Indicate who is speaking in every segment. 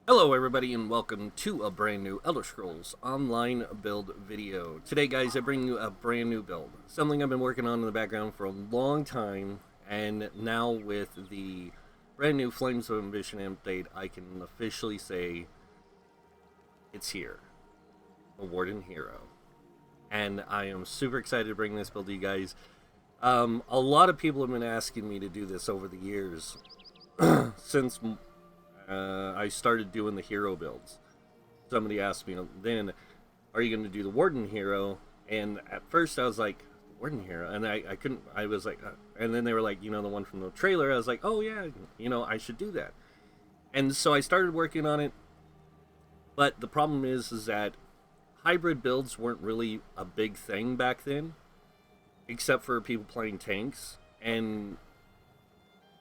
Speaker 1: Hello everybody and welcome to a brand new Elder Scrolls Online build video. Today guys, I bring you a brand new build. Something I've been working on in the background for a long time, and now with the brand new Flames of Ambition update, I can officially say it's here. The Warden Hero. And I am super excited to bring this build to you guys. A lot of people have been asking me to do this over the years since I started doing the hero builds. Somebody asked me then, are you going to do the Warden Hero? And at first I was like, Warden Hero? And I couldn't, I was like, and then they were like, the one from the trailer. I was like, oh yeah, I should do that. And so I started working on it. But the problem is that hybrid builds weren't really a big thing back then, except for people playing tanks. And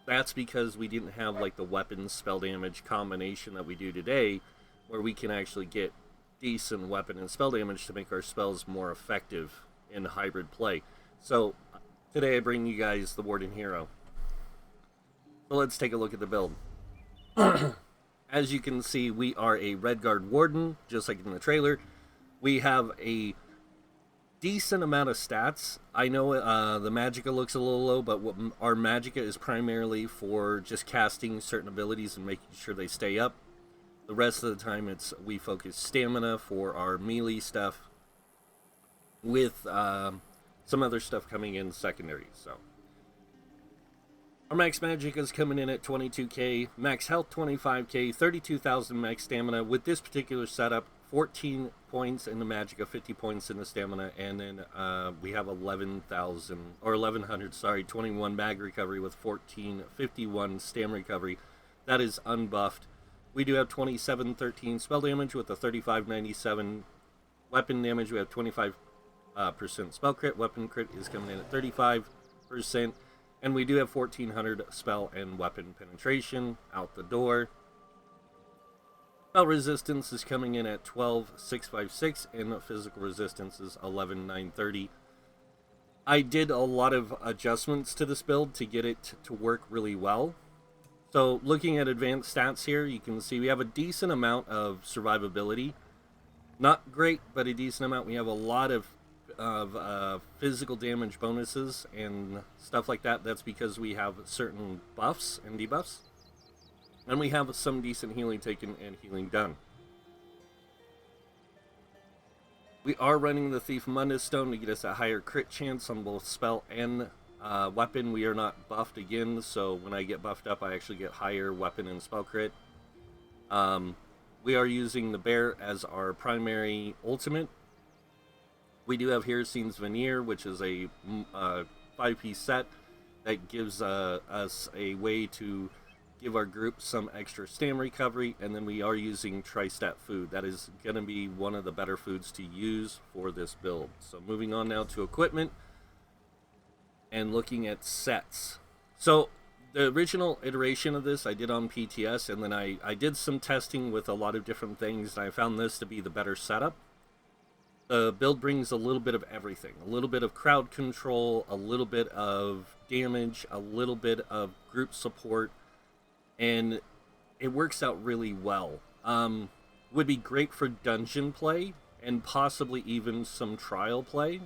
Speaker 1: that's because we didn't have like the weapon spell damage combination that we do today, where we can actually get decent weapon and spell damage to make our spells more effective in hybrid play. So today I bring you guys the Warden Hero. So let's take a look at the build. As you can see, we are a Redguard Warden, just like in the trailer. We have a decent amount of stats. I know the Magicka looks a little low, but our Magicka is primarily for just casting certain abilities and making sure they stay up. The rest of the time we focus stamina for our melee stuff, with some other stuff coming in secondary. So our max Magicka is coming in at 22k, max health 25k, 32,000 max stamina. With this particular setup, 14 points in the Magicka, 50 points in the stamina, and then we have 1100, 21 mag recovery with 1451 stam recovery. That is unbuffed. We do have 2713 spell damage with a 3597 weapon damage. We have 25% spell crit. Weapon crit is coming in at 35%. And we do have 1400 spell and weapon penetration out the door. Spell resistance is coming in at 12,656, and physical resistance is 11,930. I did a lot of adjustments to this build to get it to work really well. So looking at advanced stats here, you can see we have a decent amount of survivability. Not great, but a decent amount. We have a lot of physical damage bonuses and stuff like that. That's because we have certain buffs and debuffs. And we have some decent healing taken and healing done. We are running the Thief Mundus Stone to get us a higher crit chance on both spell and weapon. We are not buffed again, so when I get buffed up, I actually get higher weapon and spell crit. We are using the Bear as our primary ultimate. We do have Heresine's Veneer, which is a 5-piece set that gives us a way to give our group some extra stam recovery, and then we are using Tri-Stat Food. That is going to be one of the better foods to use for this build. So moving on now to equipment and looking at sets. So the original iteration of this I did on PTS, and then I did some testing with a lot of different things, and I found this to be the better setup. The build brings a little bit of everything. A little bit of crowd control, a little bit of damage, a little bit of group support, and it works out really well. Would be great for dungeon play and possibly even some trial play,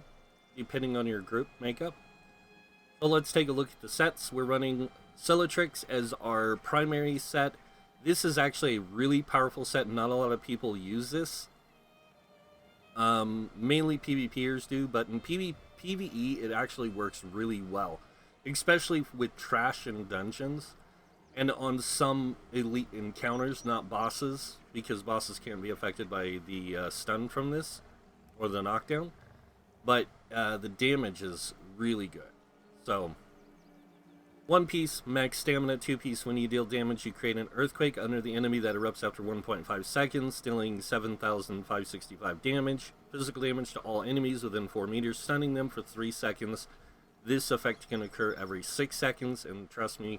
Speaker 1: depending on your group makeup. So let's take a look at the sets. We're running Cellatrix as our primary set. This is actually a really powerful set. Not a lot of people use this. Mainly PvPers do, but in PvE it actually works really well, especially with trash and dungeons. And on some elite encounters, not bosses, because bosses can't be affected by the stun from this, or the knockdown. But the damage is really good. So, 1-piece, max stamina, 2-piece, when you deal damage, you create an earthquake under the enemy that erupts after 1.5 seconds, dealing 7,565 damage. Physical damage to all enemies within 4 meters, stunning them for 3 seconds. This effect can occur every 6 seconds, and trust me,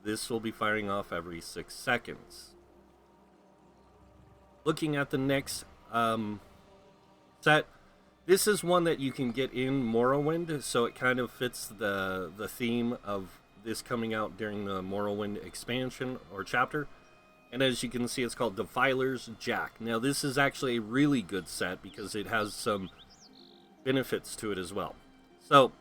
Speaker 1: this will be firing off every 6 seconds. Looking at the next set, this is one that you can get in Morrowind, so it kind of fits the theme of this coming out during the Morrowind expansion or chapter. And as you can see, it's called Defiler's Jack. Now, this is actually a really good set because it has some benefits to it as well. So,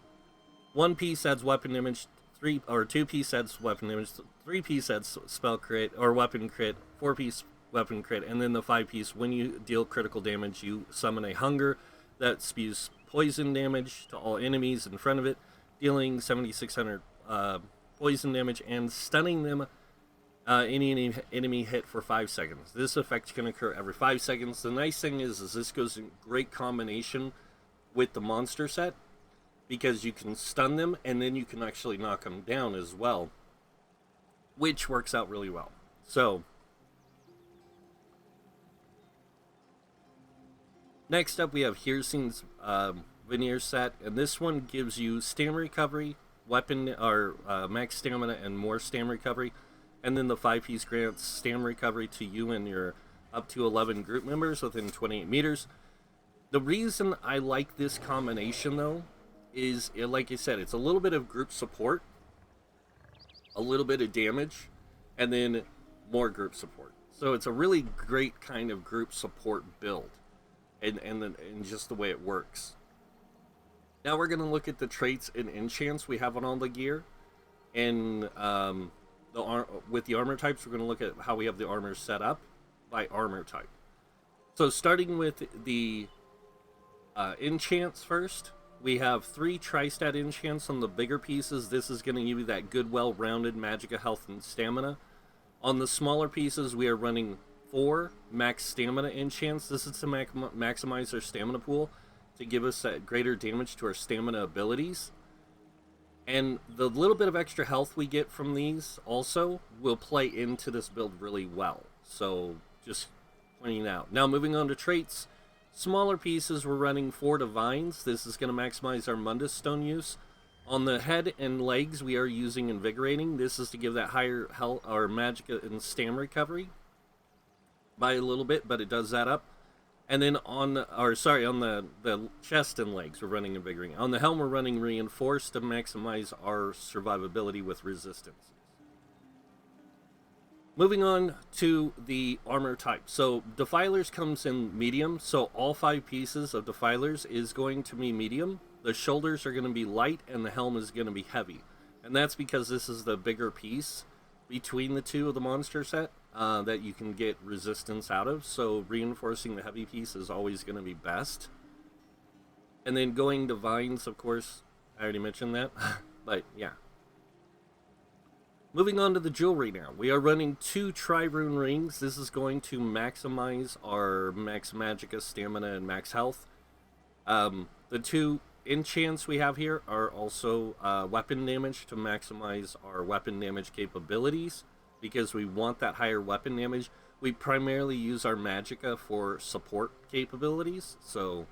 Speaker 1: 1 piece adds weapon damage, 2 piece adds weapon damage, 3 piece adds spell crit or weapon crit, 4 piece weapon crit, and then the 5 piece, when you deal critical damage, you summon a hunger that spews poison damage to all enemies in front of it, dealing 7,600 poison damage and stunning them any enemy hit for 5 seconds. This effect can occur every 5 seconds. The nice thing is this goes in great combination with the monster set, because you can stun them and then you can actually knock them down as well, which works out really well. So, next up we have Hircing's Veneer set, and this one gives you stamina recovery, weapon or max stamina and more stamina recovery, and then the 5 piece grants stamina recovery to you and your up to 11 group members within 28 meters. The reason I like this combination though is, like I said, it's a little bit of group support, a little bit of damage, and then more group support. So it's a really great kind of group support build, and just the way it works. Now we're going to look at the traits and enchants we have on all the gear, and with the armor types, we're going to look at how we have the armor set up by armor type. So starting with the enchants first, we have 3 tri-stat enchants on the bigger pieces. This is going to give you that good, well-rounded magicka health and stamina. On the smaller pieces, we are running 4 max stamina enchants. This is to maximize our stamina pool to give us that greater damage to our stamina abilities. And the little bit of extra health we get from these also will play into this build really well. So just pointing out. Now moving on to traits. Smaller pieces, we're running 4 divines. This is going to maximize our Mundus Stone use. On the head and legs, we are using Invigorating. This is to give that higher health or magicka and stamina recovery by a little bit, but it does that up. And then on the chest and legs, we're running Invigorating. On the helm, we're running Reinforced to maximize our survivability with resistance. Moving on to the armor type. So Defilers comes in medium, so all 5 pieces of Defilers is going to be medium. The shoulders are going to be light, and the helm is going to be heavy. And that's because this is the bigger piece between the two of the monster set that you can get resistance out of. So reinforcing the heavy piece is always going to be best. And then going divines, of course, I already mentioned that, but yeah. Moving on to the jewelry now. We are running 2 Tri-Rune rings. This is going to maximize our max magicka, stamina, and max health. The 2 enchants we have here are also weapon damage to maximize our weapon damage capabilities, because we want that higher weapon damage. We primarily use our magicka for support capabilities, so...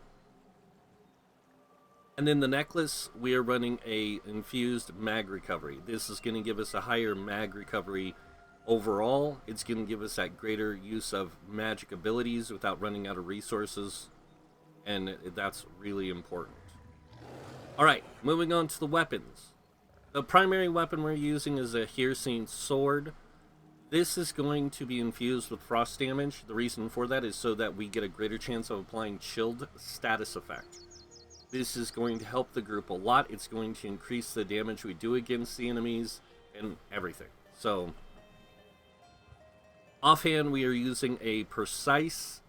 Speaker 1: And then the necklace, we are running a infused mag recovery. This is going to give us a higher mag recovery overall. It's going to give us that greater use of magic abilities without running out of resources, and that's really important. Alright, moving on to the weapons. The primary weapon we're using is a Hircing sword. This is going to be infused with frost damage. The reason for that is so that we get a greater chance of applying chilled status effect. This is going to help the group a lot. It's going to increase the damage we do against the enemies and everything. So, offhand, we are using a precise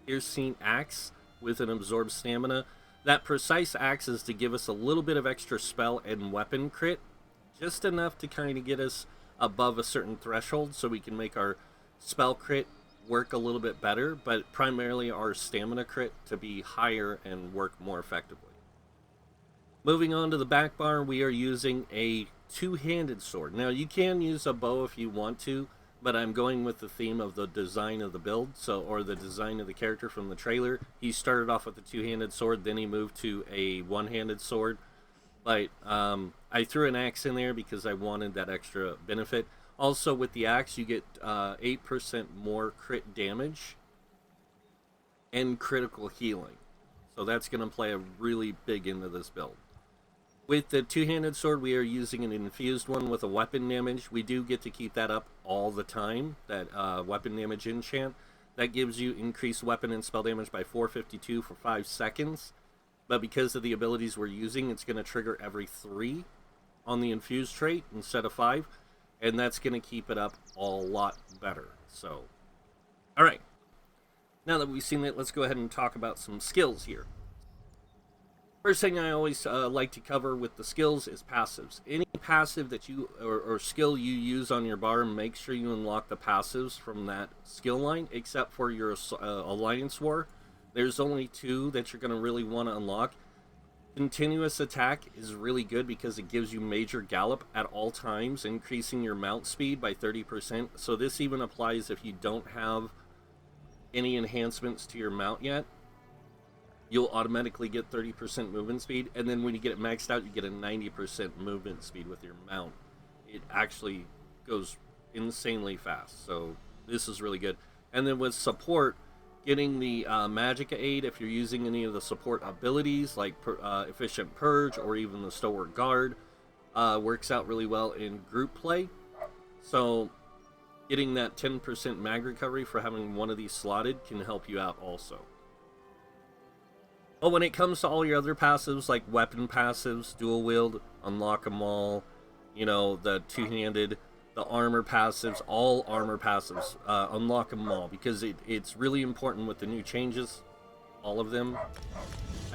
Speaker 1: Hircing axe with an absorbed stamina. That precise axe is to give us a little bit of extra spell and weapon crit, just enough to kind of get us above a certain threshold so we can make our spell crit work a little bit better, but primarily our stamina crit to be higher and work more effectively. Moving on to the back bar, we are using a 2-handed sword. Now you can use a bow if you want to, but I'm going with the theme of the design of the build, or the design of the character from the trailer. He started off with a 2-handed sword, then he moved to a 1-handed sword, but I threw an axe in there because I wanted that extra benefit. Also, with the axe, you get 8% more crit damage and critical healing. So that's going to play a really big into this build. With the two-handed sword, we are using an infused one with a weapon damage. We do get to keep that up all the time, that weapon damage enchant. That gives you increased weapon and spell damage by 452 for 5 seconds. But because of the abilities we're using, it's going to trigger every 3 on the infused trait instead of 5. And that's going to keep it up a lot better. So, alright. Now that we've seen it, let's go ahead and talk about some skills here. First thing I always like to cover with the skills is passives. Any passive that you or skill you use on your bar, make sure you unlock the passives from that skill line, except for your Alliance War. There's only 2 that you're going to really want to unlock. Continuous attack is really good because it gives you major gallop at all times, increasing your mount speed by 30%. So this even applies if you don't have any enhancements to your mount yet. You'll automatically get 30% movement speed, and then when you get it maxed out, you get a 90% movement speed with your mount. It actually goes insanely fast, so this is really good. And then with support, getting the magic aid, if you're using any of the support abilities, like Efficient Purge or even the Stalwart Guard, works out really well in group play. So getting that 10% mag recovery for having one of these slotted can help you out also. But when it comes to all your other passives, like weapon passives, dual wield, unlock them all, you know, the two-handed, the armor passives, all armor passives, unlock them all, because it's really important with the new changes, all of them.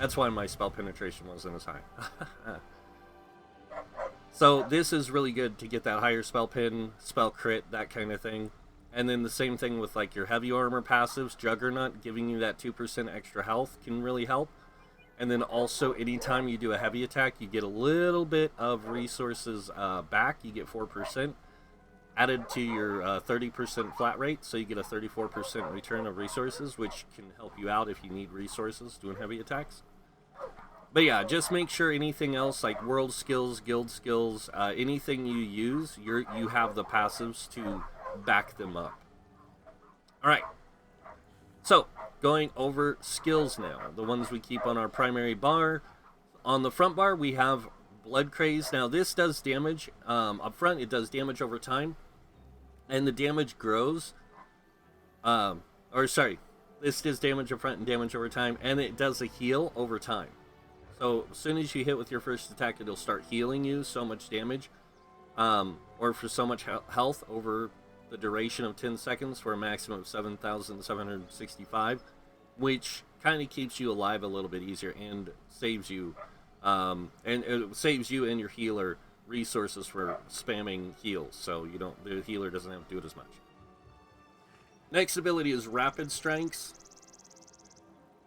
Speaker 1: That's why my spell penetration wasn't as high. So this is really good to get that higher spell pen, spell crit, that kind of thing. And then the same thing with like your heavy armor passives, Juggernaut, giving you that 2% extra health can really help. And then also anytime you do a heavy attack, you get a little bit of resources back. You get 4% added to your 30% flat rate, so you get a 34% return of resources, which can help you out if you need resources doing heavy attacks. But yeah, just make sure anything else like world skills, guild skills, anything you use, you have the passives to back them up. Alright, so going over skills now, the ones we keep on our primary bar. On the front bar we have Blood Craze. Now this does damage up front, it does damage over time, and the damage grows. This does damage up front and damage over time, and it does a heal over time. So as soon as you hit with your first attack, it'll start healing you so much damage, or for so much health over the duration of 10 seconds for a maximum of 7,765, which kind of keeps you alive a little bit easier and saves you, and it saves you and your healer resources for spamming heals, so the healer doesn't have to do it as much. Next ability is Rapid Strikes.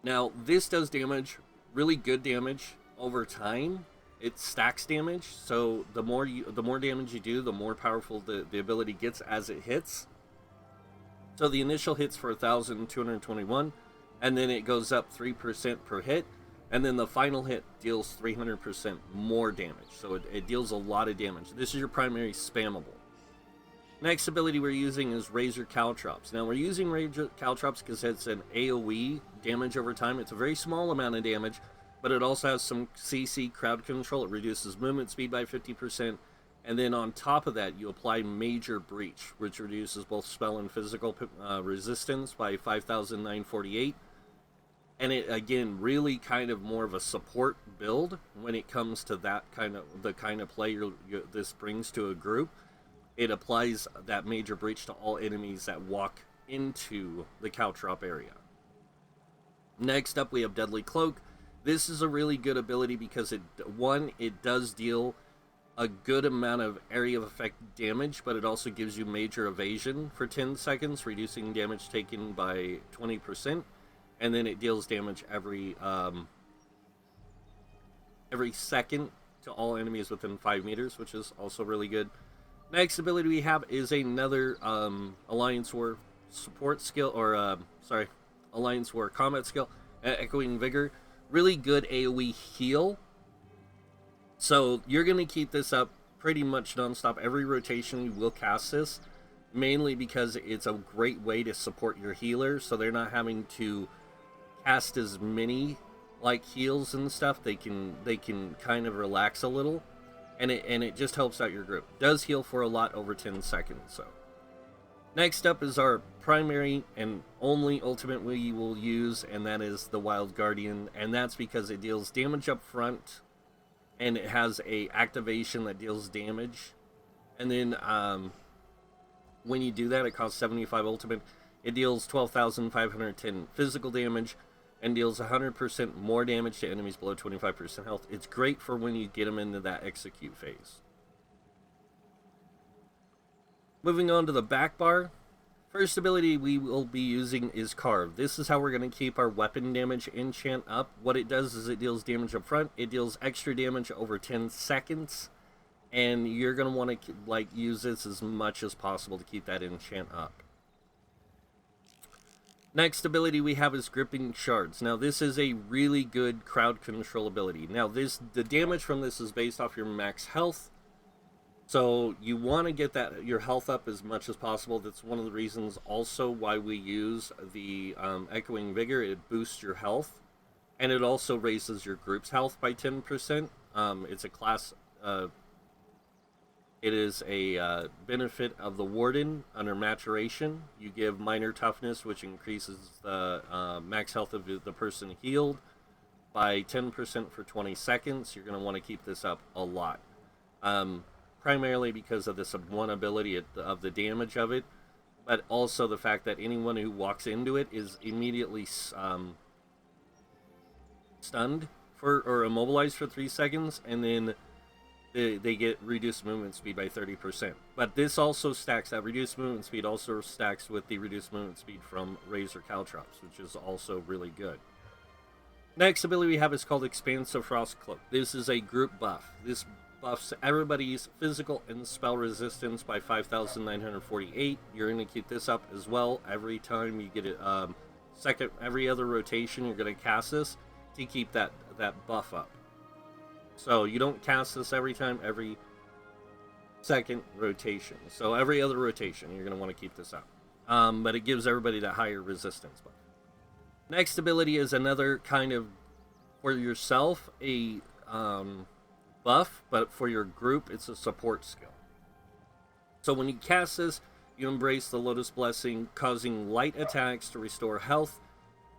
Speaker 1: Now this does damage, really good damage over time. It stacks damage, so the more damage you do, the more powerful the ability gets as it hits. So the initial hit's for 1,221, and then it goes up 3% per hit, and then the final hit deals 300% more damage. So it deals a lot of damage. This is your primary spammable. Next ability we're using is Razor Caltrops. Now we're using Razor Caltrops because it's an AoE damage over time. It's a very small amount of damage, but it also has some CC crowd control. It reduces movement speed by 50%. And then on top of that, you apply Major Breach, which reduces both spell and physical resistance by 5,948. And it, again, really kind of more of a support build when it comes to that the kind of play this brings to a group. It applies that Major Breach to all enemies that walk into the Caltrop area. Next up, we have Deadly Cloak. This is a really good ability because it does deal a good amount of area of effect damage, but it also gives you major evasion for 10 seconds, reducing damage taken by 20%, and then it deals damage every second to all enemies within 5 meters, which is also really good. Next ability we have is another Alliance War support skill, or Alliance War combat skill, Echoing Vigor. Really good AoE heal. So you're going to keep this up pretty much non-stop. Every rotation you will cast this, mainly because it's a great way to support your healer, so they're not having to cast as many like heals and stuff, they can kind of relax a little, and it just helps out your group. Does heal for a lot over 10 seconds. So next up is our primary and only ultimate we will use, and that is the Wild Guardian, and that's because it deals damage up front, and it has a activation that deals damage, and then when you do that, it costs 75 ultimate. It deals 12,510 physical damage and deals 100% more damage to enemies below 25% health. It's great for when you get them into that execute phase. Moving on to the back bar. First ability we will be using is Carve. This is how we're going to keep our weapon damage enchant up. What it does is it deals damage up front. It deals extra damage over 10 seconds. And you're going to want to use this as much as possible to keep that enchant up. Next ability we have is Gripping Shards. Now this is a really good crowd control ability. Now the damage from this is based off your max health. So you want to get your health up as much as possible. That's one of the reasons also why we use the Echoing Vigor. It boosts your health. And it also raises your group's health by 10%. It's a class... It is a benefit of the Warden under Maturation. You give Minor Toughness, which increases the max health of the person healed by 10% for 20 seconds. You're going to want to keep this up a lot. Primarily because of this one ability of the damage of it, but also the fact that anyone who walks into it is immediately stunned or immobilized for 3 seconds, and then they get reduced movement speed by 30%. But this also stacks, that reduced movement speed also stacks with the reduced movement speed from Razor Caltrops, which is also really good. Next ability we have is called Expansive Frost Cloak. This is a group buff. This buffs everybody's physical and spell resistance by 5,948. You're going to keep this up as well every time you get it. Every other rotation you're going to cast this to keep that buff up. So you don't cast this every time, every second rotation. So every other rotation, you're going to want to keep this up. But it gives everybody that higher resistance buff. Next ability is another kind of, for yourself, a buff, but for your group, it's a support skill. So when you cast this, you embrace the Lotus Blessing, causing light attacks to restore health,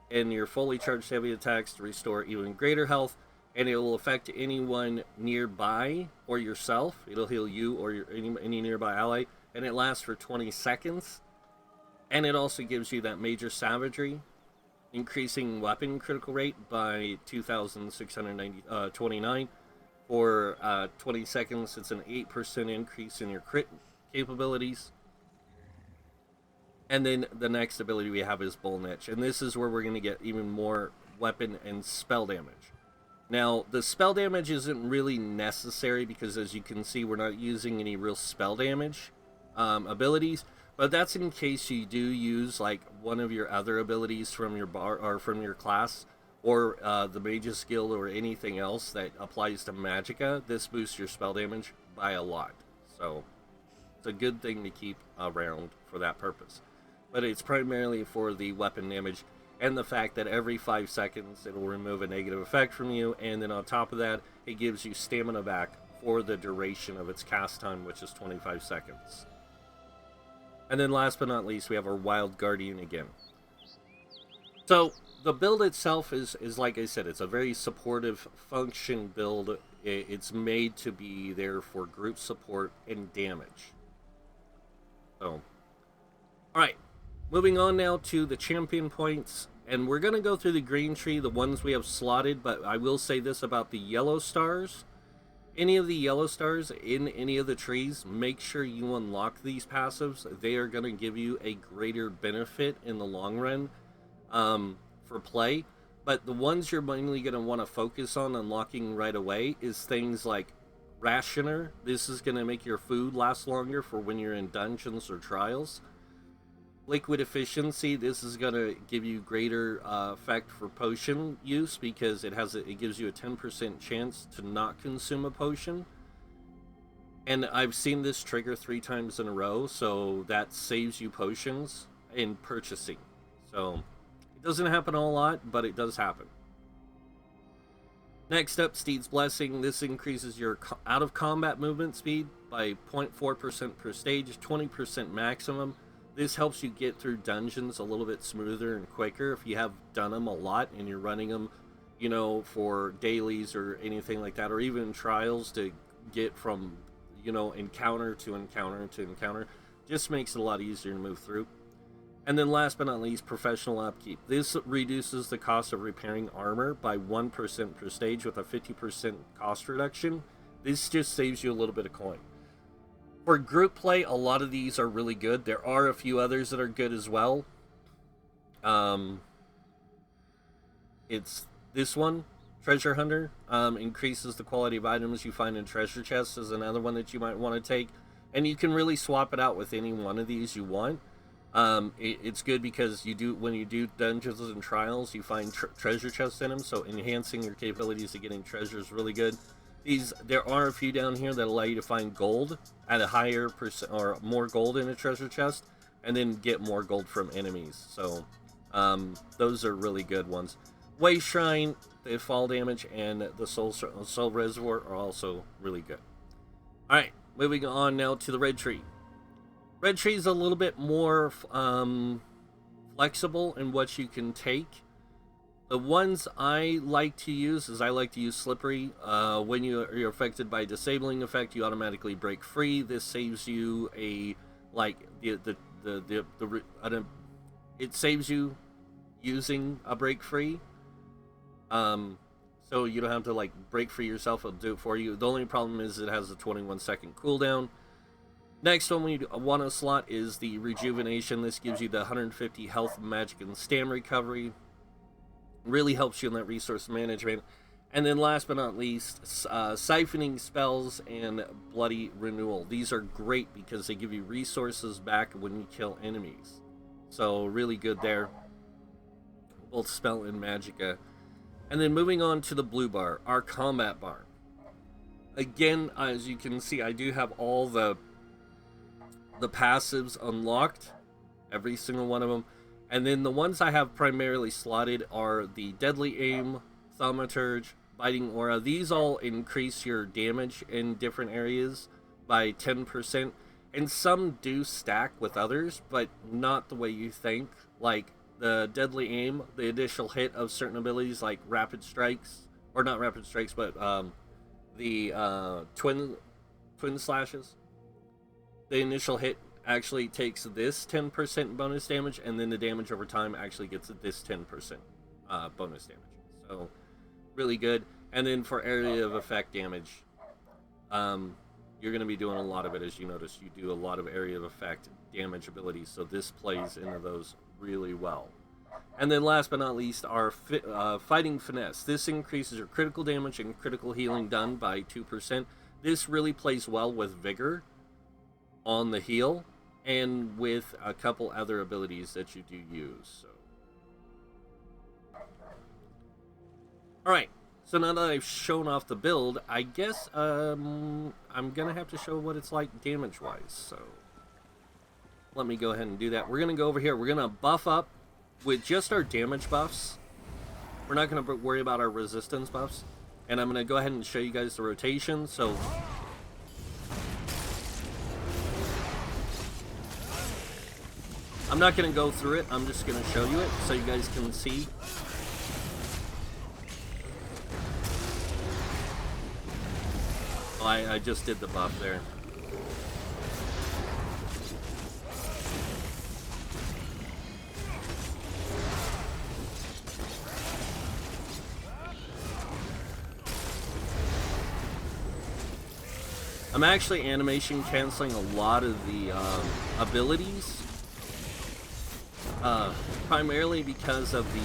Speaker 1: and your fully charged heavy attacks to restore even greater health. And it will affect anyone nearby or yourself. It'll heal you or any nearby ally. And it lasts for 20 seconds. And it also gives you that Major Savagery, increasing weapon critical rate by 2,629. For 20 seconds, it's an 8% increase in your crit capabilities. And then the next ability we have is Bull Niche. And this is where we're going to get even more weapon and spell damage. Now, the spell damage isn't really necessary because, as you can see, we're not using any real spell damage abilities. But that's in case you do use like one of your other abilities from your bar or from your class, or the Mage's skill or anything else that applies to Magicka. This boosts your spell damage by a lot. So it's a good thing to keep around for that purpose. But it's primarily for the weapon damage. And the fact that every 5 seconds it will remove a negative effect from you, and then on top of that, it gives you stamina back for the duration of its cast time, which is 25 seconds. And then last but not least, we have our Wild Guardian again. So the build itself is like I said, it's a very supportive function build. It's made to be there for group support and damage. So, alright, moving on now to the champion points. And we're going to go through the green tree, the ones we have slotted, but I will say this about the yellow stars. Any of the yellow stars in any of the trees, make sure you unlock these passives. They are going to give you a greater benefit in the long run for play. But the ones you're mainly going to want to focus on unlocking right away is things like Rationer. This is going to make your food last longer for when you're in dungeons or trials. Liquid Efficiency, this is going to give you greater effect for potion use because it gives you a 10% chance to not consume a potion. And I've seen this trigger 3 times in a row, so that saves you potions in purchasing. So it doesn't happen a lot, but it does happen. Next up, Steed's Blessing. This increases your out-of-combat movement speed by 0.4% per stage, 20% maximum. This helps you get through dungeons a little bit smoother and quicker if you have done them a lot and you're running them, you know, for dailies or anything like that, or even trials to get from, you know, encounter to encounter to encounter. Just makes it a lot easier to move through. And then last but not least, Professional Upkeep. This reduces the cost of repairing armor by 1% per stage with a 50% cost reduction. This just saves you a little bit of coin. For group play, a lot of these are really good. There are a few others that are good as well. It's this one, Treasure Hunter. Increases the quality of items you find in treasure chests is another one that you might want to take. And you can really swap it out with any one of these you want. It's good because when you do dungeons and trials, you find treasure chests in them, so enhancing your capabilities of getting treasure is really good. There are a few down here that allow you to find gold at a higher percent or more gold in a treasure chest, and then get more gold from enemies. So those are really good ones. Way Shrine, the fall damage, and the soul reservoir are also really good. All right, moving on now to the red tree. Red tree is a little bit more flexible in what you can take. The ones I like to use is I like to use Slippery. When you're affected by a disabling effect, you automatically break free. This saves you it saves you using a break free. So you don't have to like break free yourself. It'll do it for you. The only problem is it has a 21-second cooldown. Next one we want to slot is the Rejuvenation. This gives you the 150 health, magic, and stam recovery. Really helps you in that resource management. And then last but not least, Siphoning Spells and Bloody Renewal. These are great because they give you resources back when you kill enemies. So really good there. Both spell and magicka. And then moving on to the blue bar, our combat bar. Again, as you can see, I do have all the passives unlocked, every single one of them, and then the ones I have primarily slotted are the Deadly Aim, Thaumaturge, Biting Aura. These all increase your damage in different areas by 10%, and some do stack with others, but not the way you think. Like the Deadly Aim, the initial hit of certain abilities like Rapid Strikes, or not Rapid Strikes, but the Twin Slashes. The initial hit actually takes this 10% bonus damage, and then the damage over time actually gets this 10% bonus damage. So, really good. And then for area of effect damage, you're going to be doing a lot of it. As you notice, you do a lot of area of effect damage abilities, so this plays into those really well. And then last but not least, our Fighting Finesse. This increases your critical damage and critical healing done by 2%. This really plays well with Vigor on the heal, and with a couple other abilities that you do use. So, alright, so now that I've shown off the build, I guess I'm gonna have to show what it's like damage wise. So let me go ahead and do that. We're gonna go over here, we're gonna buff up with just our damage buffs. We're not gonna worry about our resistance buffs, and I'm gonna go ahead and show you guys the rotation. So I'm not going to go through it, I'm just going to show you it so you guys can see. Oh, I just did the buff there. I'm actually animation canceling a lot of the abilities. Primarily because of the,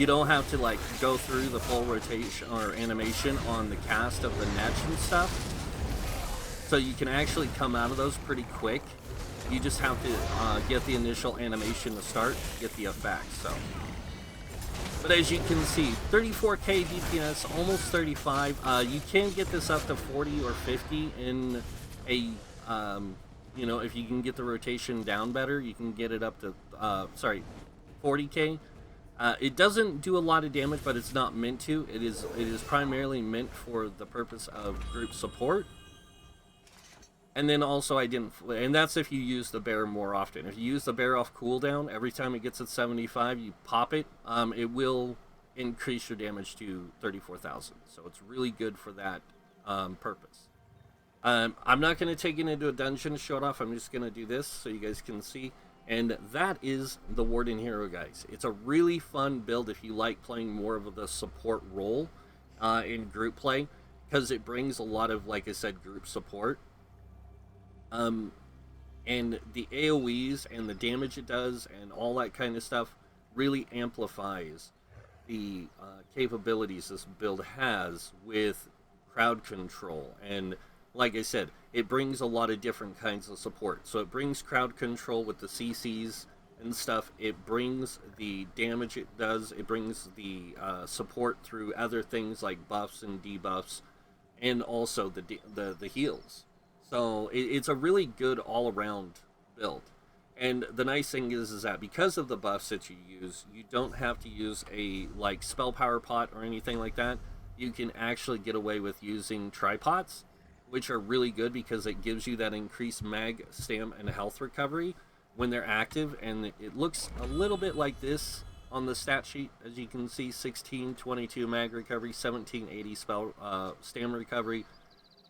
Speaker 1: you don't have to like go through the full rotation or animation on the cast of the nets and stuff. So you can actually come out of those pretty quick. You just have to get the initial animation to start, get the effect, so. But as you can see, 34k DPS, almost 35. You can get this up to 40 or 50 in a, you know, if you can get the rotation down better, you can get it up to, 40k. It doesn't do a lot of damage, but it's not meant to. It is primarily meant for the purpose of group support. And then also and that's if you use the bear more often. If you use the bear off cooldown, every time it gets at 75, you pop it. It will increase your damage to 34,000. So it's really good for that purpose. I'm not going to take it into a dungeon to show it off. I'm just going to do this so you guys can see. And that is the Warden Hero, guys. It's a really fun build if you like playing more of the support role in group play, because it brings a lot of, like I said, group support. And the AoEs and the damage it does and all that kind of stuff really amplifies the capabilities this build has with crowd control. And like I said, it brings a lot of different kinds of support. So it brings crowd control with the CCs and stuff. It brings the damage it does. It brings the support through other things like buffs and debuffs, and also the heals. So it's a really good all-around build. And the nice thing is that because of the buffs that you use, you don't have to use a like spell power pot or anything like that. You can actually get away with using tripods, which are really good because it gives you that increased mag, stam, and health recovery when they're active. And it looks a little bit like this on the stat sheet. As you can see, 1622 mag recovery, 1780 spell stam recovery,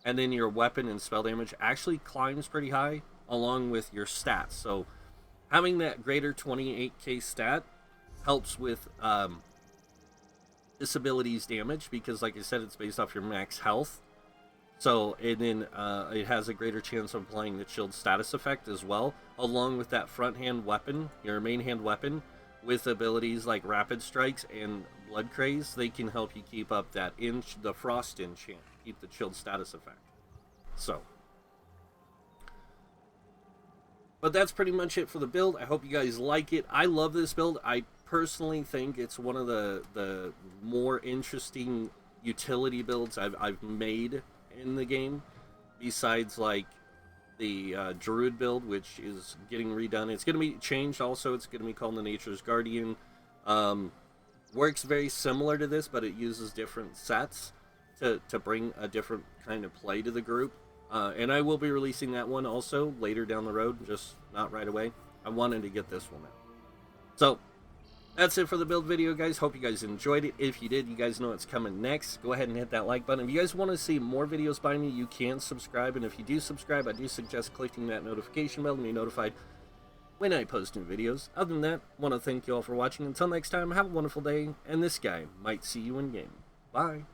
Speaker 1: and then your weapon and spell damage actually climbs pretty high along with your stats. So having that greater 28k stat helps with this ability's damage, because like I said, it's based off your max health. So, and then it has a greater chance of applying the chilled status effect as well, along with that front hand weapon, your main hand weapon, with abilities like Rapid Strikes and Blood Craze. They can help you keep up that the Frost enchant, keep the chilled status effect. So, but that's pretty much it for the build. I hope you guys like it. I love this build. I personally think it's one of the more interesting utility builds I've made in the game, besides like the Druid build, which is getting redone. It's going to be changed also. It's going to be called the Nature's Guardian. Works very similar to this, but it uses different sets to bring a different kind of play to the group. And I will be releasing that one also later down the road, just not right away. I wanted to get this one out. So that's it for the build video, guys. Hope you guys enjoyed it. If you did, you guys know what's coming next. Go ahead and hit that like button. If you guys want to see more videos by me, you can subscribe. And if you do subscribe, I do suggest clicking that notification bell to be notified when I post new videos. Other than that, I want to thank you all for watching. Until next time, have a wonderful day. And this guy might see you in game. Bye.